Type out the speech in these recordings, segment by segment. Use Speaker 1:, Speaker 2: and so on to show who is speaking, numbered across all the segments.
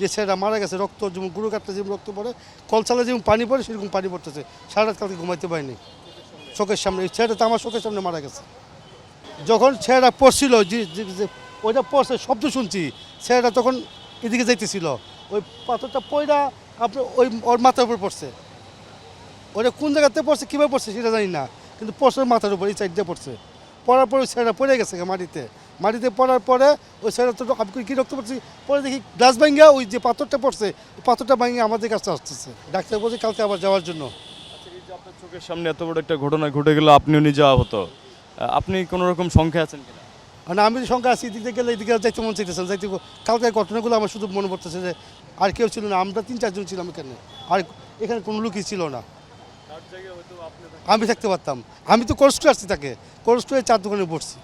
Speaker 1: যে ছেলেটা মারা গেছে, রক্ত যেমন গুঁড়ো কাটলে যেমন রক্ত পড়ে, কল চালে যেমন পানি পড়ে সেরকম পানি পড়তেছে। সারা রাত কালকে ঘুমাইতে পারিনি, চোখের সামনে। এই ছেলেটা তো আমার চোখের সামনে মারা গেছে। যখন ছেলেটা পড়ছিল, যে ওইটা পড়ছে শব্দ শুনছি, ছেলেটা তখন এদিকে যাইতেছিল, ওই পাথরটা পয়টা আপনার ওর মাথার উপর পড়ছে। ওটা কোন জায়গাতে পড়ছে, কীভাবে পড়ছে সেটা জানি না, কিন্তু পড়ছে মাথার উপর, এই সাইড দিয়ে পড়ছে। পড়ার পরে ওই ছেলেটা পড়ে গেছে মাটিতে পড়ার পরে ওই ছেলেটা তো আমি কী রক্ত পড়ছি, পরে দেখি গ্লাস ভাঙ্গা ওই যে পাথরটা পড়ছে, ওই পাথরটা ভাঙিয়ে আমাদের কাছে আসতেছে। ডাক্তার বলছে কালকে আবার যাওয়ার জন্য।
Speaker 2: এই যে আপনার চোখের সামনে এত বড় একটা ঘটনা ঘটে গেল, আপনিও নিজে আহত, আপনি কোনো রকম সংখ্যা আছেন কিনা?
Speaker 1: মানে আমি সংখ্যা আছি, এদিকে গেলে এদিকে যাইতে মন চাইতেছে যাইতে। কালকে ঘটনাগুলো আমার শুধু মনে পড়তেছে যে আর কেউ ছিল না, আমরা 3-4 জন ছিলাম এখানে, আর এখানে কোনো লোকই ছিল না। আমি থাকতে পারতাম, আমি তো কোর্স করে আসছি, তাকে কোর্স করে 4 দোকানে পড়ছি।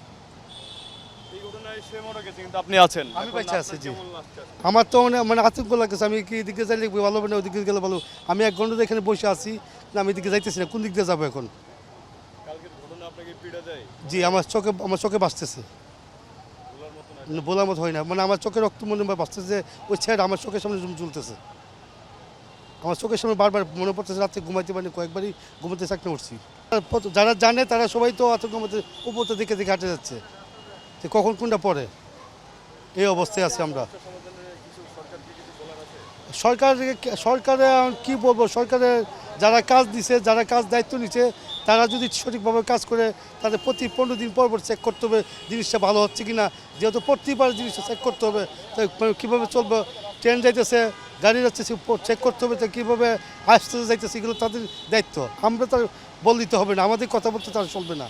Speaker 2: আপনি আছেন,
Speaker 1: আমি বাইচা আছি, জি। আমার তো মানে আতঙ্ক লাগতেছে, আমি কি এদিকে যাইলে ভালো হবে না ওদিকে গেলে ভালো। আমি 1 ঘন্টা এখানে বসে আছি, না আমি এদিকে যাইতেছি না, কোন দিক দিয়ে যাবো এখন? জি, আমার চোখে বাঁচতেছে, বলার মতো হয় না। মানে আমার চোখে রক্ত মনে বাঁচতেছে যে ওই ছেলেটা আমার চোখের সামনে চলতেছে। আমার চোখের সামনে বারবার মনে পড়তেছে, রাত্রে ঘুমাইতে পারিনি, কয়েকবারই ঘুমাতে চাকরি করছি। যারা জানে তারা সবাই তো আতঙ্ক মধ্যে উপর দিকে দিকে হাঁটে যাচ্ছে, যে কখন কোনটা পড়ে, এই অবস্থায় আছি আমরা। সরকারে কি বলবো, সরকারের যারা কাজ দিছে, যারা কাজ দায়িত্ব নিচ্ছে, তারা যদি সঠিকভাবে কাজ করে, তাদের প্রতি 15 দিন পর চেক করতে হবে জিনিসটা ভালো হচ্ছে কি না। যেহেতু প্রতিবার জিনিসটা চেক করতে হবে, তাই কীভাবে চলবে, ট্রেন যাইতেছে, গাড়ি যাচ্ছে, চেক করতে হবে, তো কীভাবে আসতে যাইতেছে, এগুলো তাদের দায়িত্ব। আমরা তার বল দিতে হবে না, আমাদের কথা বলতে তারা চলবে না।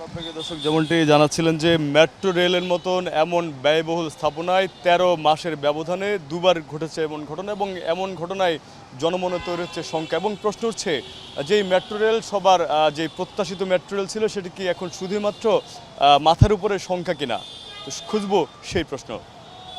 Speaker 2: আপনাকে দর্শক যেমনটি জানাচ্ছিলেন যে মেট্রো রেলের মতন এমন ব্যয়বহুল স্থাপনায় 13 মাসের ব্যবধানে দুবার ঘটেছে এমন ঘটনা, এবং এমন ঘটনায় জনমনে তৈরি হচ্ছে শঙ্কা এবং প্রশ্ন উঠছে যে মেট্রো রেল সবার যে প্রত্যাশিত মেট্রো রেল ছিল, সেটি কি এখন শুধুমাত্র মাথার উপরে সংখ্যা কিনা? তো খুঁজবো সেই প্রশ্ন।